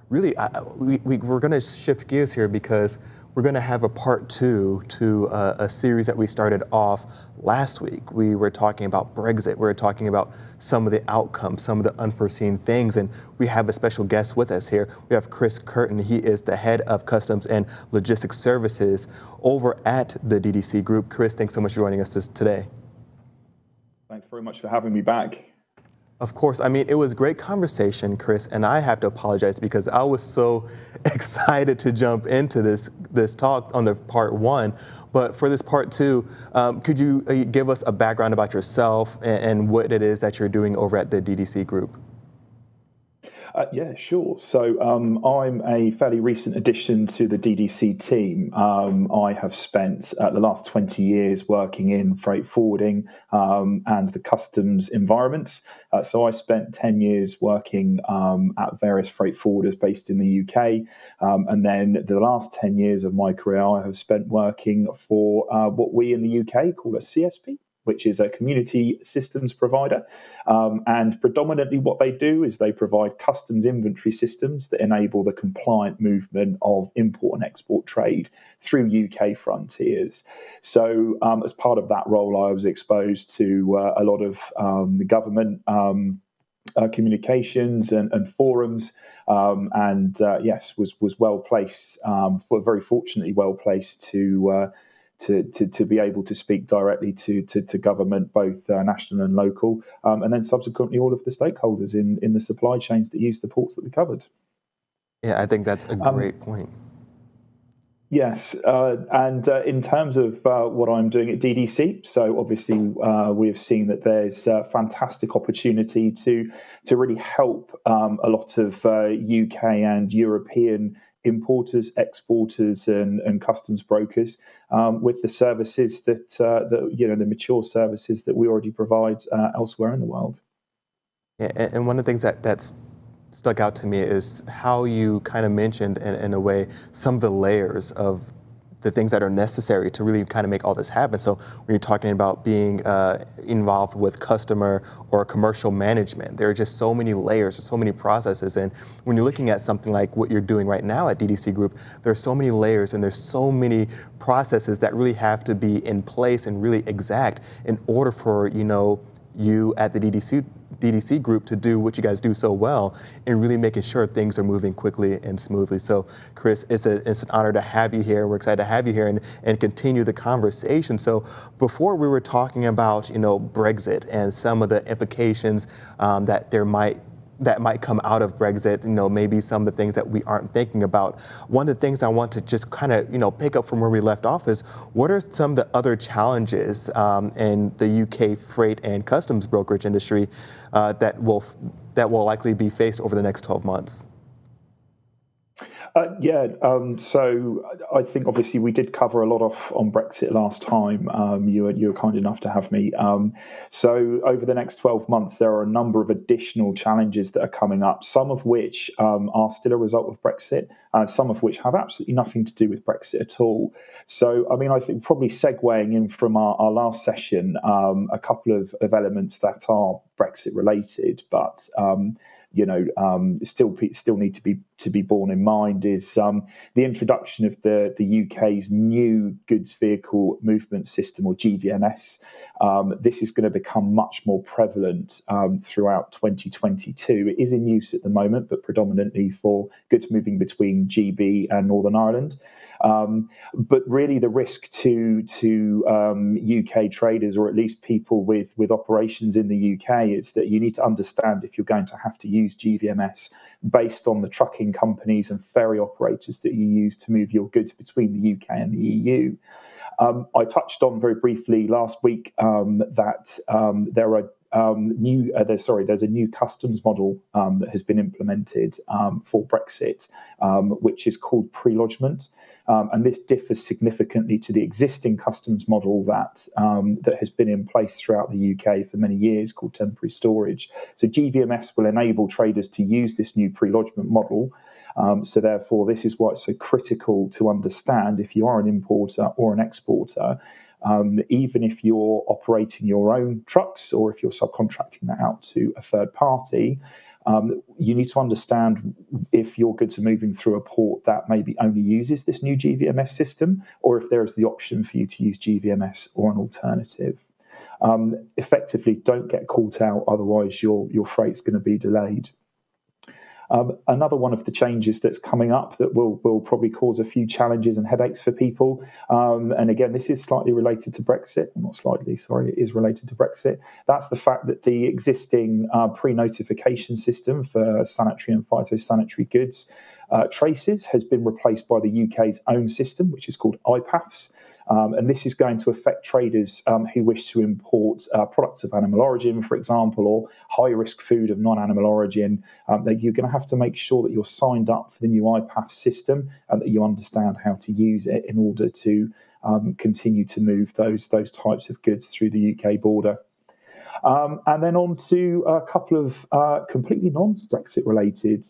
Really, we're going to shift gears here because we're going to have a part two to a series that we started off last week. We were talking about Brexit. We were talking about some of the outcomes, some of the unforeseen things, and we have a special guest with us here. We have Curtin. He is the head of Customs and Logistics Services over at the DDC Group. Chris, thanks so much for joining us today. Thanks very much for having me back. Of course. I mean, it was great conversation, Chris, and I have to apologize because I was so excited to jump into this talk on the part one. But for this part two, could you give us a background about yourself and what it is that you're doing over at the DDC Group? Yeah, sure. So I'm a fairly recent addition to the DDC team. I have spent the last 20 years working in freight forwarding and the customs environments. So I spent 10 years working at various freight forwarders based in the UK. And then the last 10 years of my career, I have spent working for what we in the UK call a CSP, which is a community systems provider. And predominantly what they do is they provide customs inventory systems that enable the compliant movement of import and export trade through UK frontiers. So as part of that role, I was exposed to a lot of the government communications and forums, yes, was well placed, very fortunately well placed to be able to speak directly to government, both national and local, and then subsequently all of the stakeholders in the supply chains that use the ports that we covered. Yeah, I think that's a great point. Yes, and in terms of what I'm doing at DDC, so obviously we've seen that there's a fantastic opportunity to really help a lot of UK and European importers, exporters, and customs brokers with the services that the mature services that we already provide elsewhere in the world. Yeah, and one of the things that's stuck out to me is how you kind of mentioned in a way some of the layers of the things that are necessary to really kind of make all this happen. So when you're talking about being involved with customer or commercial management, there are just so many layers, so many processes. And when you're looking at something like what you're doing right now at DDC Group, there are so many layers and there's so many processes that really have to be in place and really exact in order for, you at the DDC Group to do what you guys do so well and really making sure things are moving quickly and smoothly. So, Chris, it's an honor to have you here. We're excited to have you here and continue the conversation. So before we were talking about, Brexit and some of the implications that might come out of Brexit, maybe some of the things that we aren't thinking about. One of the things I want to just kind of, pick up from where we left off is what are some of the other challenges in the UK freight and customs brokerage industry that will likely be faced over the next 12 months? So I think obviously we did cover a lot on Brexit last time. You were kind enough to have me. So over the next 12 months, there are a number of additional challenges that are coming up, some of which are still a result of Brexit, some of which have absolutely nothing to do with Brexit at all. So, I think probably segueing in from our last session, a couple of elements that are Brexit related, but still need to be borne in mind is the introduction of the UK's new goods vehicle movement system, or GVMS. This is going to become much more prevalent throughout 2022. It is in use at the moment, but predominantly for goods moving between GB and Northern Ireland. But really, the risk to UK traders, or at least people with operations in the UK, is that you need to understand if you're going to have to use GVMS based on the trucking companies and ferry operators that you use to move your goods between the UK and the EU. I touched on very briefly last week that there's a new customs model that has been implemented for Brexit, which is called pre-lodgement. And this differs significantly to the existing customs model that has been in place throughout the UK for many years, called temporary storage. So GVMS will enable traders to use this new pre-lodgement model. So therefore, this is why it's so critical to understand if you are an importer or an exporter, even if you're operating your own trucks or if you're subcontracting that out to a third party, you need to understand if your goods are moving through a port that maybe only uses this new GVMS system, or if there is the option for you to use GVMS or an alternative. Effectively, don't get caught out, otherwise your freight's going to be delayed. Another one of the changes that's coming up that will probably cause a few challenges and headaches for people, and again, this is slightly related to Brexit, not slightly, sorry, it is related to Brexit. That's the fact that the existing pre-notification system for sanitary and phytosanitary goods traces has been replaced by the UK's own system, which is called IPAFS. And this is going to affect traders who wish to import products of animal origin, for example, or high-risk food of non-animal origin. That you're going to have to make sure that you're signed up for the new IPAF system and that you understand how to use it in order to continue to move those types of goods through the UK border. And then on to a couple of completely non-Brexit related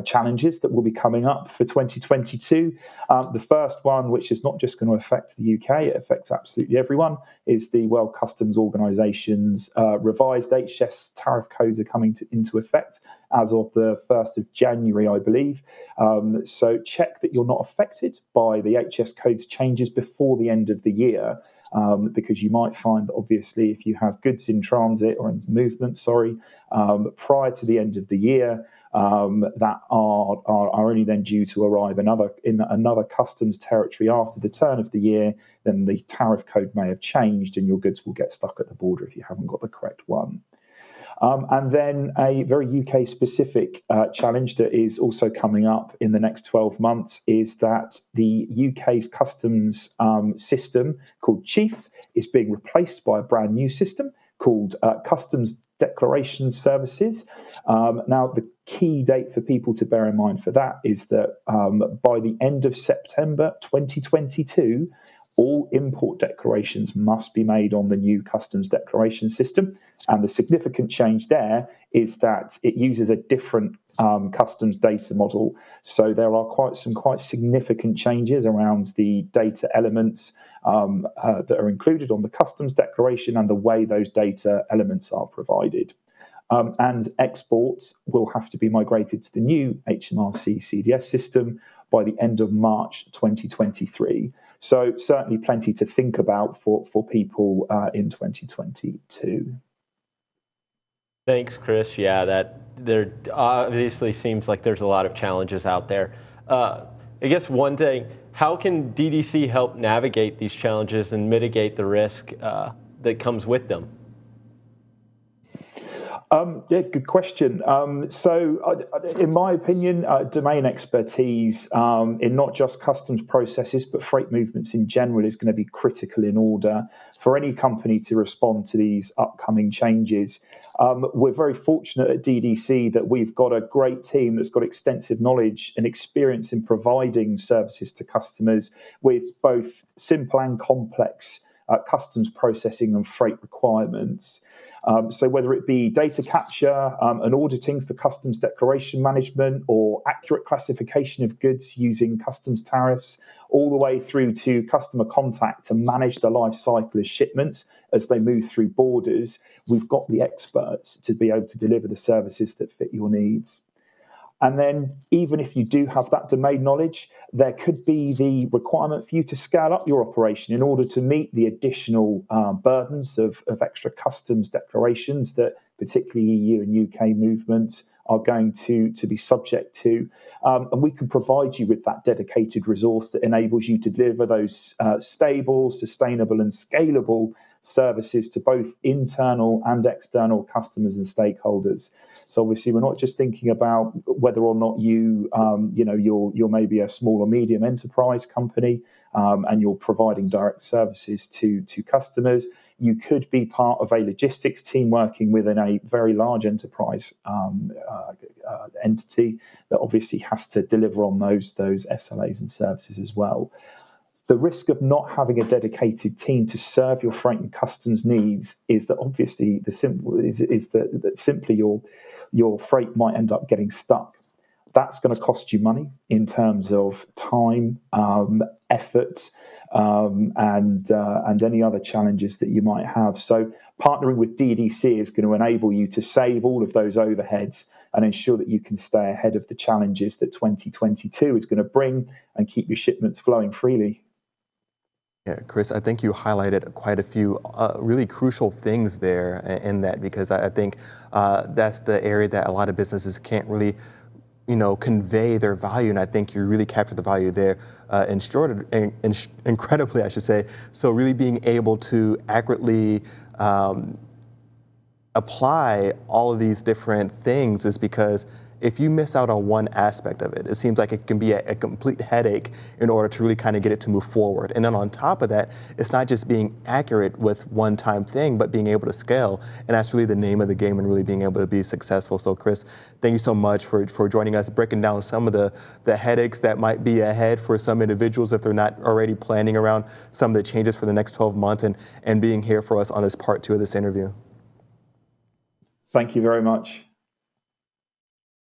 challenges that will be coming up for 2022. The first one, which is not just going to affect the UK, it affects absolutely everyone, is the World Customs Organisation's revised HS tariff codes are coming into effect as of the 1st of January, I believe. So check that you're not affected by the HS codes changes before the end of the year. Because you might find that obviously if you have goods in transit or in movement, prior to the end of the year, that are only then due to arrive in another customs territory after the turn of the year, then the tariff code may have changed and your goods will get stuck at the border if you haven't got the correct one. And then a very UK-specific challenge that is also coming up in the next 12 months is that the UK's customs system called Chief is being replaced by a brand new system called Customs Declaration Services. Now, the key date for people to bear in mind for that is that by the end of September 2022, all import declarations must be made on the new customs declaration system. And the significant change there is that it uses a different customs data model. So there are quite significant changes around the data elements that are included on the customs declaration and the way those data elements are provided. And exports will have to be migrated to the new HMRC CDS system by the end of March 2023. So certainly plenty to think about for people in 2022. Thanks, Chris. Yeah, that there obviously seems like there's a lot of challenges out there. I guess one thing, how can DDC help navigate these challenges and mitigate the risk that comes with them? Yeah, good question. So, in my opinion, domain expertise in not just customs processes, but freight movements in general is going to be critical in order for any company to respond to these upcoming changes. We're very fortunate at DDC that we've got a great team that's got extensive knowledge and experience in providing services to customers with both simple and complex customs processing and freight requirements. So whether it be data capture and auditing for customs declaration management or accurate classification of goods using customs tariffs, all the way through to customer contact to manage the life cycle of shipments as they move through borders, we've got the experts to be able to deliver the services that fit your needs. And then even if you do have that domain knowledge, there could be the requirement for you to scale up your operation in order to meet the additional burdens of extra customs declarations that particularly EU and UK movements are going to be subject to. And we can provide you with that dedicated resource that enables you to deliver those stable, sustainable and scalable services to both internal and external customers and stakeholders. So obviously, we're not just thinking about whether or not you're maybe a small or medium enterprise company and you're providing direct services to customers. You could be part of a logistics team working within a very large enterprise entity that obviously has to deliver on those SLAs and services as well. The risk of not having a dedicated team to serve your freight and customs needs is that obviously simply your freight might end up getting stuck. that's going to cost you money in terms of time, effort, and any other challenges that you might have. So partnering with DDC is going to enable you to save all of those overheads and ensure that you can stay ahead of the challenges that 2022 is going to bring and keep your shipments flowing freely. Yeah, Chris, I think you highlighted quite a few really crucial things there in that, because I think that's the area that a lot of businesses can't really, convey their value. And I think you really captured the value there incredibly, I should say. So really being able to accurately apply all of these different things is because if you miss out on one aspect of it, it seems like it can be a complete headache in order to really kind of get it to move forward. And then on top of that, it's not just being accurate with one-time thing, but being able to scale. And that's really the name of the game and really being able to be successful. So Chris, thank you so much for joining us, breaking down some of the headaches that might be ahead for some individuals if they're not already planning around some of the changes for the next 12 months and being here for us on this part 2 of this interview. Thank you very much.